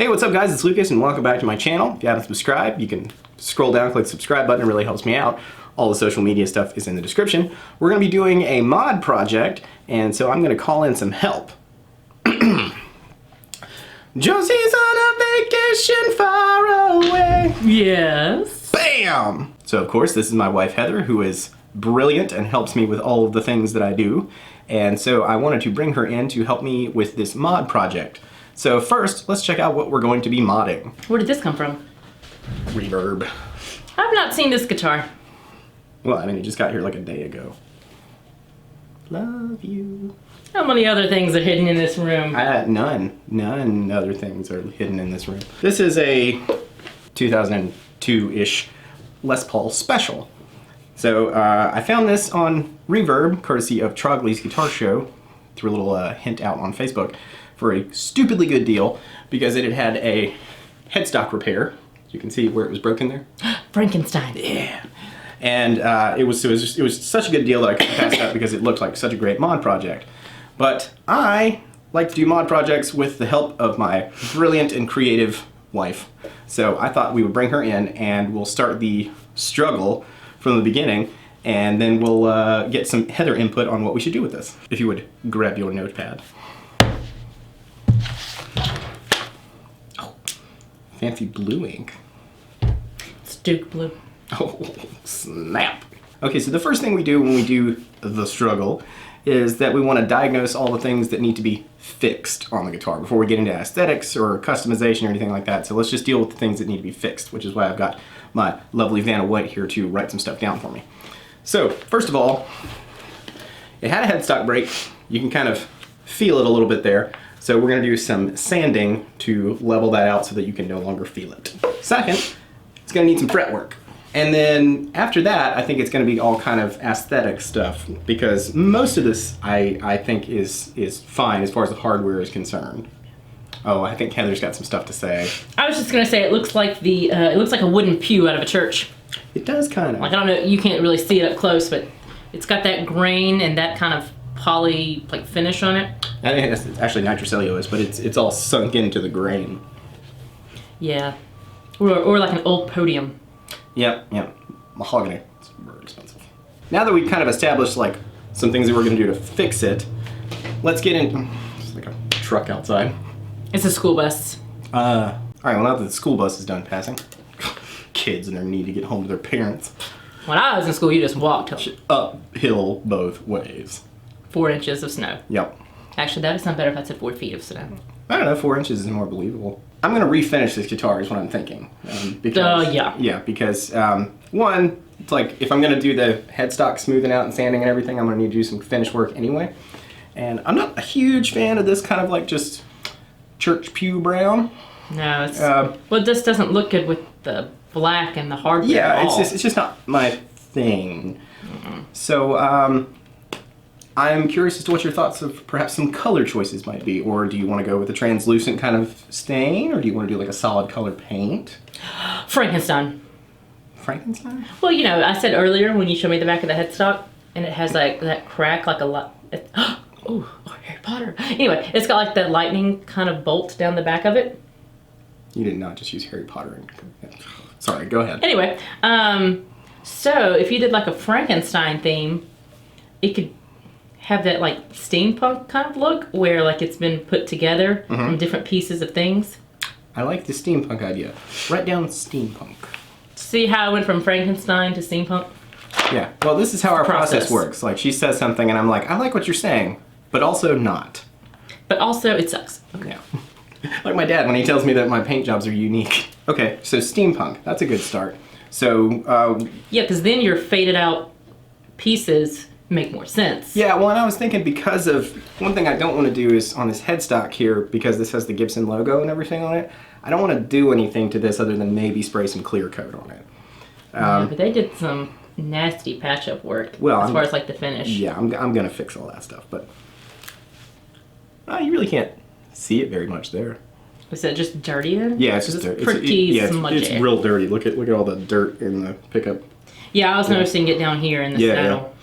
Hey, what's up guys? It's Lucas and welcome back to my channel. If you haven't subscribed, you can scroll down, click the subscribe button. It really helps me out. All the social media stuff is in the description. We're going to be doing a mod project, and so I'm going to call in some help. Josie's on a vacation far away. Yes. Bam! So of course, this is my wife Heather, who is brilliant and helps me with all of the things that I do. And so I wanted to bring her in to help me with this mod project. So first, let's check out what we're going to be modding. Where did this come from? Reverb. I've not seen this guitar. Well, I mean, it just got here like a day ago. Love you. How many other things are hidden in this room? None other things are hidden in this room. This is a 2002-ish Les Paul Special. So I found this on Reverb, courtesy of Trogley's Guitar Show, threw a little hint out on Facebook, for a stupidly good deal because it had a headstock repair. You can see where it was broken there. Frankenstein. Yeah. And it was such a good deal that I couldn't pass it up because it looked like such a great mod project. But I like to do mod projects with the help of my brilliant and creative wife. So I thought we would bring her in and we'll start the struggle from the beginning, and then we'll get some Heather input on what we should do with this. If you would grab your notepad. Oh, fancy blue ink. It's Duke Blue. Oh, snap. Okay, so the first thing we do when we do the struggle is that we want to diagnose all the things that need to be fixed on the guitar before we get into aesthetics or customization or anything like that. So let's just deal with the things that need to be fixed, which is why I've got my lovely Vanna White here to write some stuff down for me. So, first of all, it had a headstock break. You can kind of feel it a little bit there. So we're going to do some sanding to level that out so that you can no longer feel it. Second, it's going to need some fretwork. And then after that, I think it's going to be all kind of aesthetic stuff because most of this I think is fine as far as the hardware is concerned. Oh, I think Heather's got some stuff to say. I was just gonna say it looks like it looks like a wooden pew out of a church. It does kind of. Like, I don't know, you can't really see it up close, but it's got that grain and that kind of poly like finish on it. I think it's actually nitrocellulose, but it's all sunk into the grain. Yeah, or like an old podium. Yep. Mahogany. It's very expensive. Now that we've kind of established like some things that we're going to do to fix it, let's get in. It's like a truck outside. It's a school bus. All right. Well, now that the school bus is done passing, kids and their need to get home to their parents. When I was in school, you just walked Uphill both ways. 4 inches of snow. Yep. Actually, that would sound better if I said 4 feet of snow. I don't know. 4 inches is more believable. I'm gonna refinish this guitar is what I'm thinking. Because, yeah. Yeah, because one, it's like if I'm gonna do the headstock smoothing out and sanding and everything, I'm gonna need to do some finish work anyway. And I'm not a huge fan of this kind of like just church pew brown. No, it's well, this doesn't look good with the black and the hardware. Yeah, at all. it's just not my thing. So I'm curious as to what your thoughts of perhaps some color choices might be, or do you want to go with a translucent kind of stain, or do you want to do like a solid color paint? Frankenstein. Frankenstein? Well, you know, I said earlier when you showed me the back of the headstock, and it has like that crack, like a lot. Oh, Harry Potter. Anyway, it's got like that lightning kind of bolt down the back of it. You did not just use Harry Potter. Sorry, go ahead. Anyway, so if you did like a Frankenstein theme, it could have that like steampunk kind of look where like it's been put together from different pieces of things. I like the steampunk idea. Write down steampunk. See how I went from Frankenstein to steampunk? Yeah, well this is how our process works. Like she says something and I'm like, I like what you're saying, but also not. But also it sucks. Okay. Yeah. Like my dad when he tells me that my paint jobs are unique. Okay, so steampunk, that's a good start. So, yeah, because then your faded out pieces make more sense. yeah, well, and I was thinking because of, one thing I don't want to do is on this headstock here, because this has the Gibson logo and everything on it, I don't want to do anything to this other than maybe spray some clear coat on it. Yeah, but they did some nasty patch-up work as far as like the finish. Yeah, I'm going to fix all that stuff, but you really can't see it very much there. Is it just dirty then? Yeah, it's just dirty. Pretty smudgy. It's real dirty. Look at all the dirt in the pickup. Yeah, I was noticing it down here in the saddle.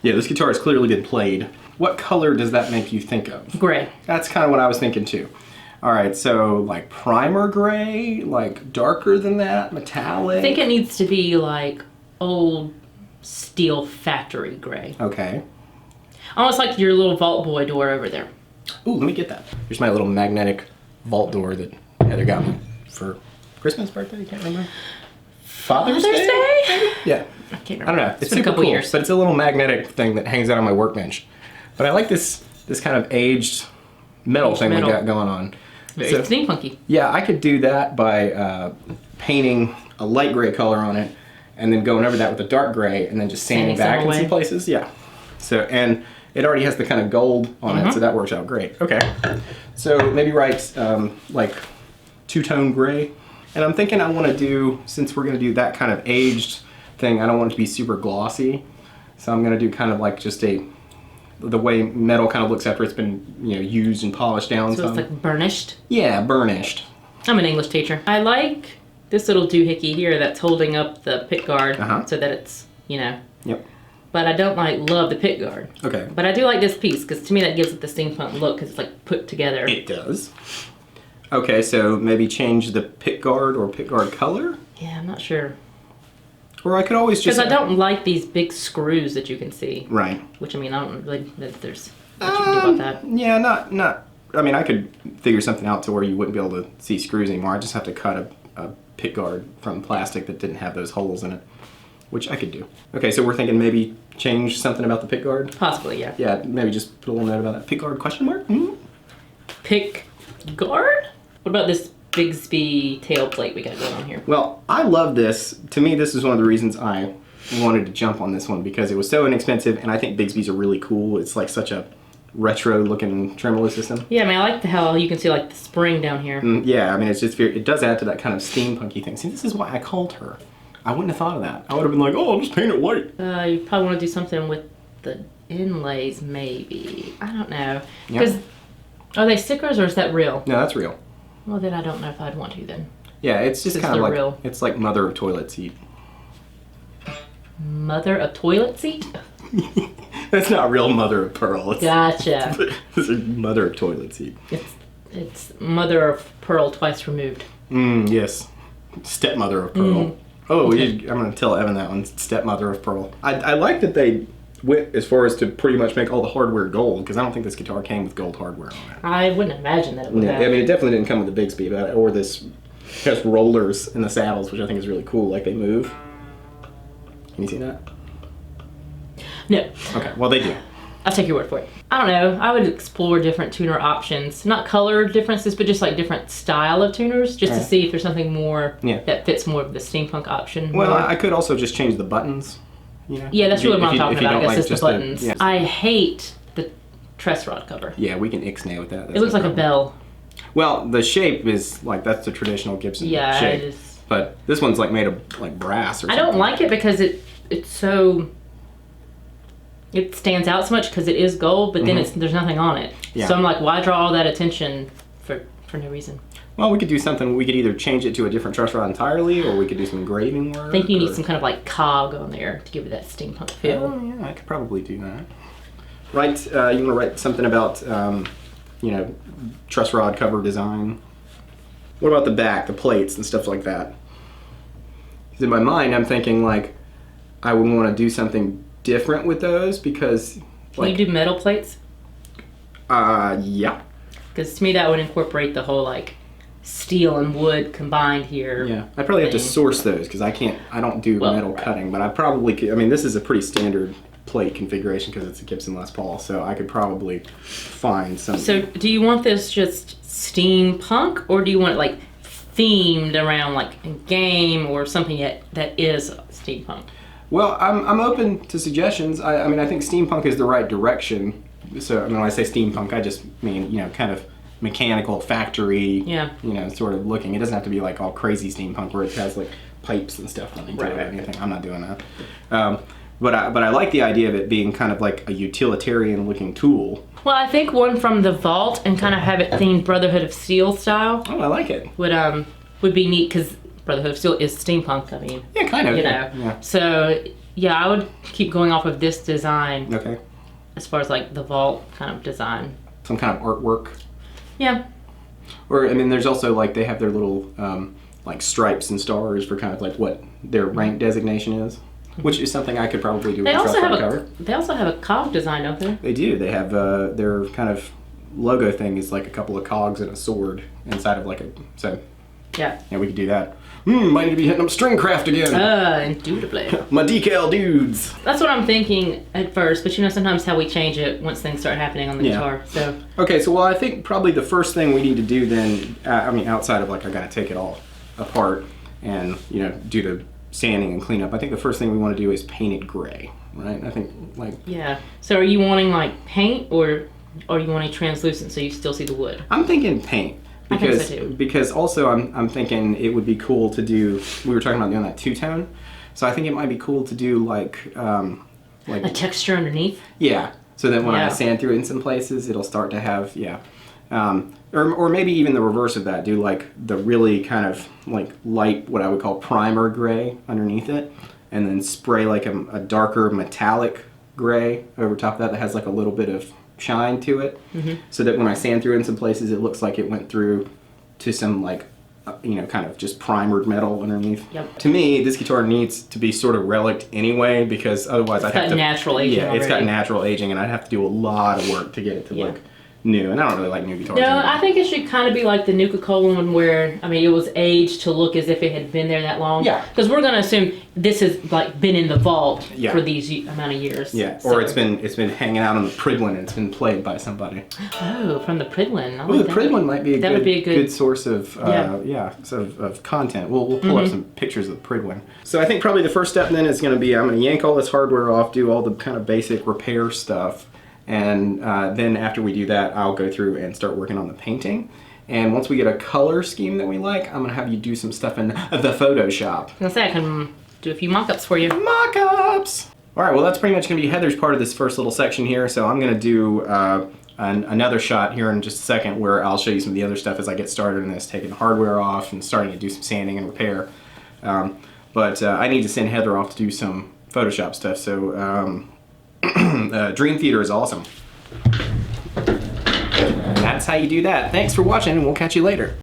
Yeah, this guitar has clearly been played. What color does that make you think of? Gray. That's kind of what I was thinking too. All right, so like primer gray, like darker than that, metallic. I think it needs to be like old steel factory gray. Okay. Almost like your little Vault Boy door over there. Ooh, let me get that. Here's my little magnetic vault door that Heather got me for Christmas, birthday, can't remember. Father's Day? Maybe? Yeah. I can't remember. I don't know. It's been a couple cool, years. but it's a little magnetic thing that hangs out on my workbench. But I like this kind of aged metal thing we got going on. Very steampunky. Yeah, I could do that by painting a light gray color on it, and then going over that with a dark gray, and then just sanding back in some places. Yeah. So, and it already has the kind of gold on it, so that works out great. Okay. So maybe write like two-tone gray. And I'm thinking I want to do, since we're going to do that kind of aged thing, I don't want it to be super glossy. So I'm going to do kind of like just the way metal kind of looks after it's been, used and polished down. So it's like burnished? Yeah, burnished. I'm an English teacher. I like this little doohickey here that's holding up the pick guard so that it's, Yep. But I don't love the pick guard. Okay. But I do like this piece because to me that gives it the steampunk look because it's like put together. It does. Okay, so maybe change the pick guard or pick guard color? Yeah, I'm not sure. Or I could always just... Because I don't like these big screws that you can see. Right. Which, I mean, I don't really know if there's what you can do about that. Yeah, not... I mean, I could figure something out to where you wouldn't be able to see screws anymore. I just have to cut a pick guard from plastic that didn't have those holes in it, which I could do. Okay, so we're thinking maybe change something about the pick guard? Possibly, yeah. Yeah, maybe just put a little note about that. Pick guard question mark? Mm-hmm. Pick guard? What about this Bigsby tail plate we got going on here? Well, I love this. To me, this is one of the reasons I wanted to jump on this one because it was so inexpensive, and I think Bigsby's are really cool. It's like such a retro-looking tremolo system. Yeah, I mean, I like how you can see like the spring down here. Yeah, I mean, it's just it does add to that kind of steampunky thing. See, this is why I called her. I wouldn't have thought of that. I would have been like, oh, I'll just paint it white. You probably want to do something with the inlays, maybe. I don't know. Because are they stickers or is that real? No, that's real. Well, then I don't know if I'd want to then. Yeah, it's just kind of like real. It's like mother of toilet seat. Mother of toilet seat? That's not real mother of pearl. Gotcha. It's mother of toilet seat. It's mother of pearl twice removed. Yes. Stepmother of pearl. Oh, I'm going to tell Evan that one. Stepmother of pearl. I like that they went as far as to pretty much make all the hardware gold, because I don't think this guitar came with gold hardware on it. I wouldn't imagine that it would have. I mean, it definitely didn't come with the Bigsby, or this has rollers in the saddles, which I think is really cool. Like, they move. Can you see that? No. Okay, well, they do. I'll take your word for it. I don't know. I would explore different tuner options. Not color differences, but just like different style of tuners, just to see if there's something more that fits more of the steampunk option. Well, I could also just change the buttons. Yeah, that's really what I'm talking about. I guess it's the buttons. Yeah. I hate the truss rod cover. Yeah, we can ixnay with that. It looks like a bell. Well, the shape is like, that's the traditional Gibson shape. It is. But this one's like made of like brass or something. I don't like it because it's so... It stands out so much because it is gold, but then there's nothing on it. Yeah. So I'm like, why draw all that attention for no reason? Well, we could do something. We could either change it to a different truss rod entirely, or we could do some engraving work. I think you need some kind of like cog on there to give it that steampunk feel. Oh, yeah, I could probably do that. Right, you want to write something about, truss rod cover design. What about the back, the plates and stuff like that? Because in my mind, I'm thinking like, I would want to do something different with those because... Can you do metal plates? Yeah. Because to me that would incorporate the whole like steel and wood combined here. Yeah, I probably have to source those because I don't do metal cutting, but I probably could. I mean, this is a pretty standard plate configuration because it's a Gibson Les Paul, so I could probably find some. So do you want this just steampunk, or do you want it like themed around like a game or something that is steampunk? Well, I'm open to suggestions. I mean, I think steampunk is the right direction. So, I mean, when I say steampunk, I just mean, kind of mechanical, factory, sort of looking. It doesn't have to be like all crazy steampunk where it has like pipes and stuff running through it or anything. I'm not doing that. But I like the idea of it being kind of like a utilitarian looking tool. Well, I think one from the vault and kind of have it themed Brotherhood of Steel style. Oh, I like it. Would be neat because Brotherhood of Steel is steampunk. I mean, yeah, kind of. Yeah. So yeah, I would keep going off of this design. Okay. As far as like the vault kind of design. Some kind of artwork. Yeah. Or I mean, there's also like they have their little like stripes and stars for kind of like what their rank designation is, which is something I could probably do with a Truss Rod cover. They also have a cog design, don't they? They do. They have their kind of logo thing is like a couple of cogs and a sword inside of like a Yeah. Yeah, we could do that. Might need to be hitting up string craft again. Indubitably. My decal dudes. That's what I'm thinking at first, but you know sometimes how we change it once things start happening on the guitar. So. Okay, so well, I think probably the first thing we need to do then, I mean, outside of like I gotta take it all apart and do the sanding and cleanup. I think the first thing we want to do is paint it gray, right? I think like. Yeah. So are you wanting like paint or are you wanting translucent so you still see the wood? I'm thinking paint. Because, I think so too. Because also I'm thinking it would be cool to do, we were talking about doing that two-tone, so I think it might be cool to do like a texture underneath? Yeah, so that when I sand through it in some places, it'll start to have, or maybe even the reverse of that, do like the really kind of like light, what I would call primer gray underneath it, and then spray like a darker metallic gray over top of that has like a little bit of shine to it, so that when I sand through in some places it looks like it went through to some like kind of just primered metal underneath. Yep. To me, this guitar needs to be sort of relic anyway, because otherwise I'd have to natural aging. Yeah, it's got natural aging, and I'd have to do a lot of work to get it to look new, and I don't really like new guitars. No, anymore. I think it should kind of be like the Nuka-Cola one where, I mean, it was aged to look as if it had been there that long. Yeah. Because we're going to assume this has like been in the vault for these amount of years. Yeah, so. or it's been hanging out on the Pridwin and it's been played by somebody. Oh, from the Pridwin. Well, the Pridwin might be a good source of sort of content. We'll pull up some pictures of the Pridwin. So I think probably the first step then is going to be I'm going to yank all this hardware off, do all the kind of basic repair stuff. And then after we do that, I'll go through and start working on the painting. And once we get a color scheme that we like, I'm going to have you do some stuff in the Photoshop. I was going to say, I can do a few mock-ups for you. Mock-ups! All right, well, that's pretty much going to be Heather's part of this first little section here. So I'm going to do another shot here in just a second where I'll show you some of the other stuff as I get started in this, taking the hardware off and starting to do some sanding and repair. But I need to send Heather off to do some Photoshop stuff. So Dream Theater is awesome. That's how you do that. Thanks for watching, and we'll catch you later.